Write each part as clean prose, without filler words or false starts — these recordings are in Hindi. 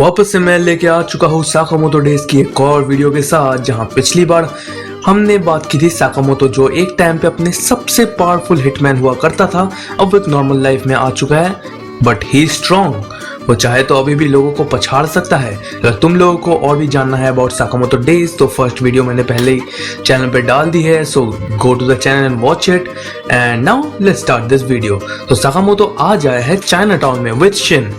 वापस से मैं लेके आ चुका हूँ साकामोतो डेज की एक और वीडियो के साथ, जहाँ पिछली बार हमने बात की थी साकामोतो जो एक टाइम पे अपने सबसे पावरफुल हिटमैन हुआ करता था। अब वो एक नॉर्मल लाइफ में आ चुका है, बट ही स्ट्रॉन्ग। वो चाहे तो अभी भी लोगों को पछाड़ सकता है। अगर तुम लोगों को और भी जानना है अबाउट साकामोतो डेज तो फर्स्ट वीडियो मैंने पहले ही चैनल पे डाल दी है, so go to the channel and watch it. And now let's start this video. तो साकामोतो आज आया है चाइना टाउन में विद शिन।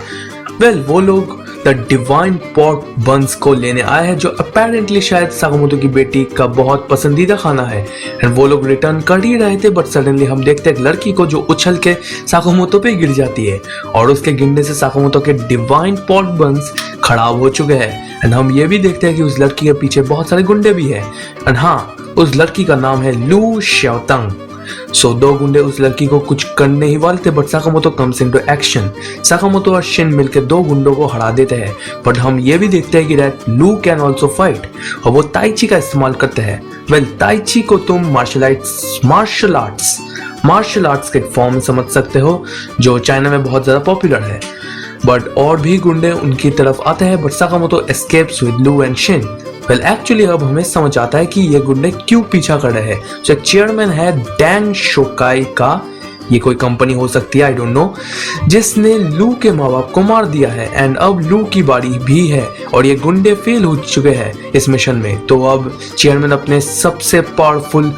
वेल वो लोग द डिवाइन पॉर्क बंस को लेने आए हैं, जो अपेरेंटली शायद साकामोतो की बेटी का बहुत पसंदीदा खाना है। एंड वो लोग रिटर्न कर ही रहे थे, बट सडनली हम देखते हैं एक लड़की को जो उछल के साकामोतो पे गिर जाती है और उसके गिरने से साकामोतो के डिवाइन पॉर्क बंस खराब हो चुके हैं। एंड हम ये भी देखते हैं कि उस लड़की के पीछे बहुत सारे गुंडे भी हैं। एंड हाँ, उस लड़की का नाम है लू श्याओतंग। सो दो गुंडे उस लड़की को कुछ करने ही वाले थे, but Sakamoto comes into action. साकामोतो और शिन मिलकर दो गुंडों को हरा देते हैं, बट हम ये भी देखते हैं कि दैट लू कैन आल्सो फाइट और वो ताइची का इस्तेमाल करते हैं। वेल ताइची को तुम मार्शल आर्ट्स के फॉर्म में समझ सकते हो, जो चाइना में बहुत ज्यादा पॉपुलर है। बट और भी गुंडे उनकी तरफ आते हैं, बट साकामोतो एस्केप्स विद लू एंड शिन। वेल एक्चुअली अब हमें समझ आता है कि ये गुंडे क्यों पीछा कर रहे हैं। जो चेयरमैन है डैंग शोकाई का, ये कोई कंपनी हो सकती है, आई डोंट नो, जिसने लू के माँ बाप को मार दिया है। एंड अब लू की बारी भी है और ये गुंडे फेल हो चुके हैं इस मिशन में। तो अब चेयरमैन अपने सबसे पावरफुल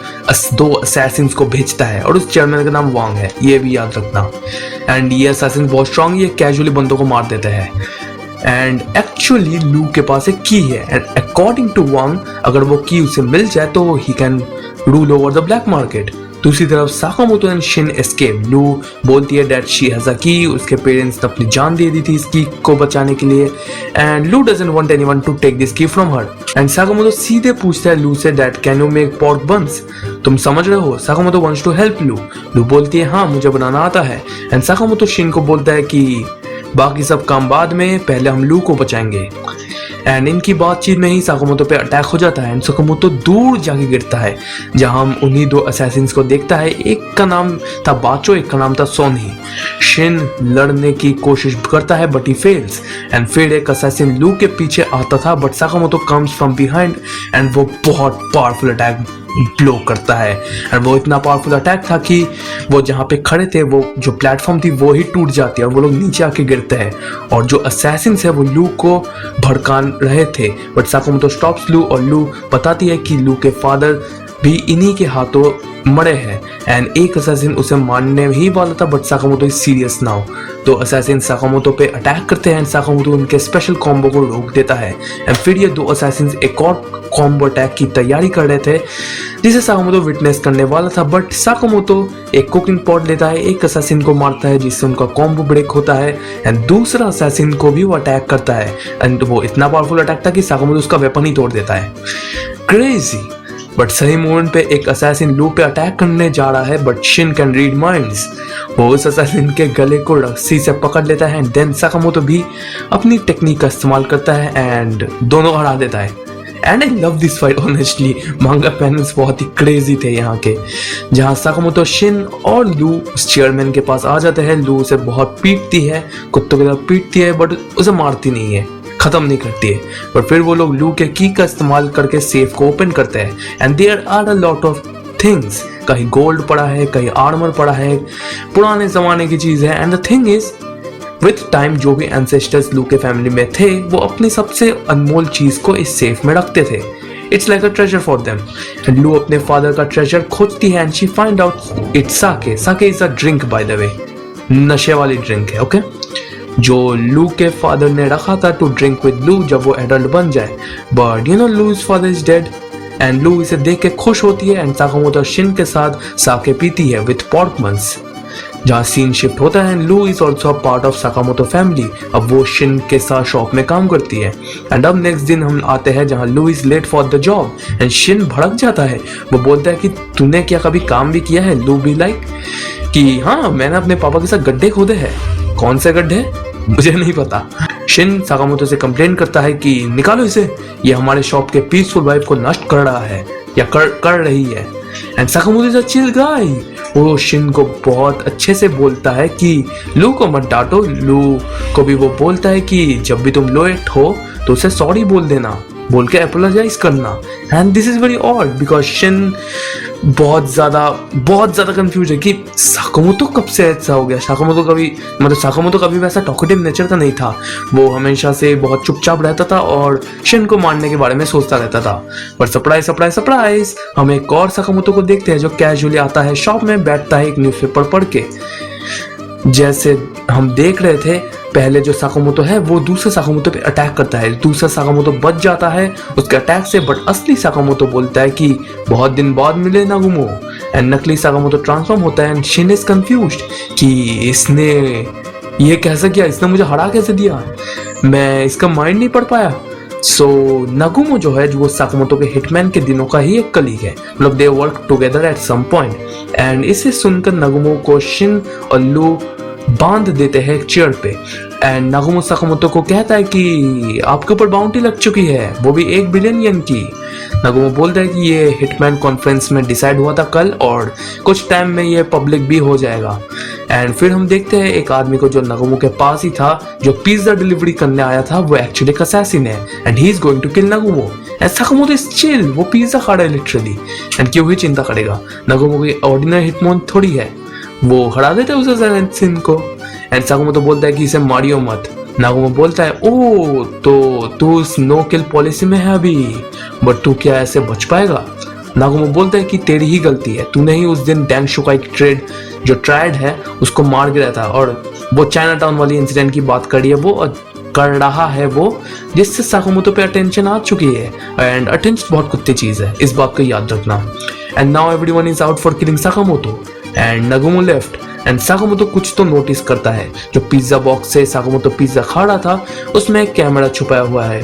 दो असैसिन्स को भेजता है और उस चेयरमैन का नाम वांग है, ये भी याद रखना। एंड ये असैसिन बहुत स्ट्रांग, ये कैजुअली बंदों को मार देते हैं। एंड एक्चुअली लू के पास एक की है, एंड अकॉर्डिंग टू वांग अगर वो की उसे मिल जाए तो he can rule over the black market. दूसरी तरफ साकामोतो एंड शिन एस्केप। लू बोलती है दैट शी हैज अ की, उसके पेरेंट्स ने अपनी जान दे दी थी इस की को बचाने के लिए। And Lu doesn't want anyone to take this key from her. And Sakamoto सीधे पूछता है लू से that can you make pork buns, तुम समझ रहे हो। साकामोतो वांट्स टू हेल्प लू। लू बोलती है हाँ मुझे बनाना आता है। एंड साकामोतो शिन को बोलता है कि बाकी सब काम बाद में, पहले हम लू को बचाएंगे। एंड इनकी बातचीत में ही साकामोतो पे अटैक हो जाता है एंड साकामोतो दूर जाके गिरता है, जहां हम उन्हीं दो असैसिन्स को देखता है। एक का नाम था बाचो, एक का नाम था सोनी। शिन लड़ने की कोशिश करता है बट ही फेल्स। एंड फिर एक असैसिन लू के पीछे आता था, but Sakamoto comes from behind and वो बहुत पावरफुल अटैक ब्लो करता है। और वो इतना पावरफुल अटैक था कि वो जहाँ पे खड़े थे, वो जो प्लेटफॉर्म थी वो ही टूट जाती है और वो लोग नीचे आके गिरते हैं। और जो असैसिन्स है वो लू को भड़का रहे थे, बट साकामोतो स्टॉप्स लू और लू बताती है कि लू के फादर भी इन्हीं के हाथों मरे हैं। एंड एक असैसिन उसे मारने ही वाला था, बट साकामोतो इज सीरियस नाउ। तो असैसिन साकामोतो पे अटैक करते हैं एंड साकामोतो उनके स्पेशल कॉम्बो को रोक देता है। एंड फिर ये दो असैसिन्स एक और कॉम्बो अटैक की तैयारी कर रहे थे, जिसे साकामोतो विटनेस करने वाला था, बट साकामोतो एक कुकिंग पॉट लेता है, एक असैसिन को मारता है जिससे उनका कॉम्बो ब्रेक होता है। एंड दूसरा असैसिन को भी वो अटैक करता है एंड वो इतना पावरफुल अटैक था कि साकामोतो उसका वेपन ही तोड़ देता है। क्रेजी। बट सही मोमेंट पे एक असैसिन लू पे अटैक करने जा रहा है, but Shin can read minds. वो उस असैसिन के गले को रस्सी से पकड़ लेता है एंड देन साकामोतो भी अपनी टेक्निक का इस्तेमाल करता है एंड दोनों हरा देता है। And I love this fight honestly. मांगा पैनल्स बहुत ही क्रेजी थे यहाँ के, जहाँ साकामोतो शिन और लू उस चेयरमैन के पास आ जाते हैं। लू उसे बहुत पीटती है, कुत्तों की तरह पीटती है, बट उसे मारती नहीं है, खत्म नहीं करती है। पर फिर वो लोग लू के की का इस्तेमाल करके सेफ को ओपन करते हैं and there are a lot of things. कहीं गोल्ड पड़ा है, कहीं आर्मर पड़ा है, पुराने जमाने की चीज है। And the thing is with time जो भी एंसेस्टर्स लू के फैमिली में थे, वो अपनी सबसे अनमोल चीज को इस सेफ में रखते थे। It's like a treasure for them. And Lu अपने फादर का ट्रेजर खोजती है and she find out it's sake. Sake is a drink by the way, नशे वाली ड्रिंक है, ओके, जो लू के फादर ने रखा था टू ड्रिंक विद लू जब वो एडल्ट बन जाए। But you know Lu's father is dead and Lu इसे देख के खुश होती है एंड साकामोतो शिन के साथ साके पीती है विद पॉर्क बंस। जहाँ सीन शिफ्ट होता है, Lu is also part of Sakamoto family. अब वो शिन के साथ शॉप में काम करती है। एंड अब नेक्स्ट दिन हम आते हैं जहाँ Lu is late for the job and Shin भड़क जाता है। वो बोलता है कि तूने क्या कभी काम भी किया है। लू भी लाइक कि हाँ मैंने अपने पापा के साथ गड्ढे खोदे हैं। कौन से गड्ढे मुझे नहीं पता। शिन साकामोतो से कंप्लेन करता है कि निकालो इसे, ये हमारे शॉप के पीसफुल वाइफ को नष्ट कर रहा है या कर रही है। And Sakamoto is a chill guy. वो शिन को बहुत अच्छे से बोलता है कि लू को मत डांटो। लू को भी वो बोलता है कि जब भी तुम लेट हो तो उसे सॉरी बोल देना, बोल के अपोलोजाइज करना। And this is very odd because Shin बहुत ज्यादा कंफ्यूज है कि साकामोतो कब से ऐसा हो गया। साकामोतो कभी वैसा टॉकेटिव नेचर का नहीं था, वो हमेशा से बहुत चुपचाप रहता था और शिन को मारने के बारे में सोचता रहता था। पर सरप्राइज सरप्राइज सरप्राइज, हम एक और साकामोतो को देखते हैं जो कैजुअली आता है शॉप में, बैठता है एक न्यूज़पेपर पढ़ के। जैसे हम देख रहे थे पहले जो साकामोतो है वो दूसरे साकामोतो पे अटैक करता है, दूसरा साकामोतो बच जाता है उसके अटैक से, बट असली साकामोतो बोलता है कि बहुत दिन बाद मिले नागुमो। एंड नकली साकामोतो ट्रांसफॉर्म होता है एंड शिन इज कंफ्यूज्ड कि इसने ये कैसे किया, इसने मुझे हरा कैसे दिया, मैं इसका माइंड नहीं पढ़ पाया। सो नागुमो जो है वो साकामोतो के हिटमैन के दिनों का ही एक कलीग है, मतलब they work together at some point. And इसे सुनकर नागुमो को शिन और लू बांध देते हैं एक चेयर पे। एंड नागुमो साकामोतो को कहता है कि आपके ऊपर बाउंटी लग चुकी है, वो भी 1 बिलियन येन की। नागुमो बोलता है कि ये हिटमैन कॉन्फ्रेंस में डिसाइड हुआ था कल और कुछ टाइम में ये पब्लिक भी हो जाएगा। एंड फिर हम देखते हैं एक आदमी को जो नागुमो के पास ही था, जो पिज्जा डिलीवरी करने आया था, वो एक्चुअली एक असैसिन है and he is going to kill Nagumo. And Sakamoto is chill, वो पिज्जा खा रहा है लिटरली, एंड क्यों ही चिंता करेगा, नागुमो कोई ऑर्डिनरी हिटमैन थोड़ी है, वो हरा देता है उस असैसिन को। एंड साकामोतो बोलता है कि इसे मारियो मत। नागुमो बोलता है ओ तो तू उस नो किल पॉलिसी में है अभी, बट तू क्या ऐसे बच पाएगा। नागुमो बोलता है कि तेरी ही गलती है, तूने ही उस दिन डैंग शुकाई की ट्रेड है उसको मार गिरा था, और वो चाइना टाउन वाली इंसिडेंट की बात कर रहा है वो, जिससे साकामोतो पे अटेंशन आ चुकी है। एंड अटेंशन बहुत कुत्ते चीज है, इस बात को याद रखना। And now everyone is out for killing Sakamoto and Nagumo left. And Sakamoto कुछ तो नोटिस करता है, जो पिज्जा बॉक्स से साकामोतो पिज्जा खा रहा था उसमें एक कैमरा छुपाया हुआ है।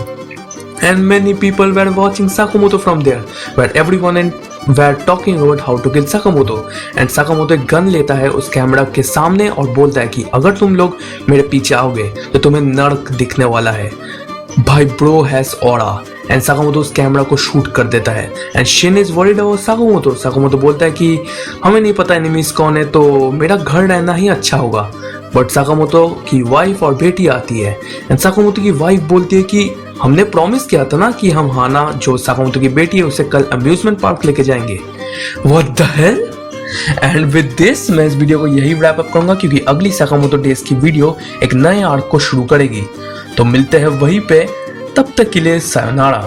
And many people were watching Sakamoto from there, where everyone were talking about how to kill Sakamoto। And Sakamoto एक गन लेता है उस कैमरा के सामने और बोलता है कि अगर तुम लोग मेरे पीछे आओगे तो तुम्हें नर्क दिखने वाला है, भाई bro has aura. And Sakamoto उस कैमरा को शूट कर देता है। And Shin is worried about Sakamoto. Sakamoto बोलता है कि हमें नहीं पता एनिमीज कौन है, तो मेरा घर रहना ही अच्छा होगा। बट साकामोतो की वाइफ और बेटी आती है एंड साकामोतो की वाइफ बोलती है कि हमने प्रॉमिस किया था ना कि हम हाना जो साकामोतो की बेटी है उसे कल अम्यूजमेंट पार्क लेके जाएंगे। What the hell. And with this मैं इस वीडियो को यही रैप अप करूंगा, क्योंकि अगली साकामोतो डेज की वीडियो एक नए आर्क को शुरू करेगी। तो मिलते हैं वहीं पे, तब तक के लिए सायोनारा।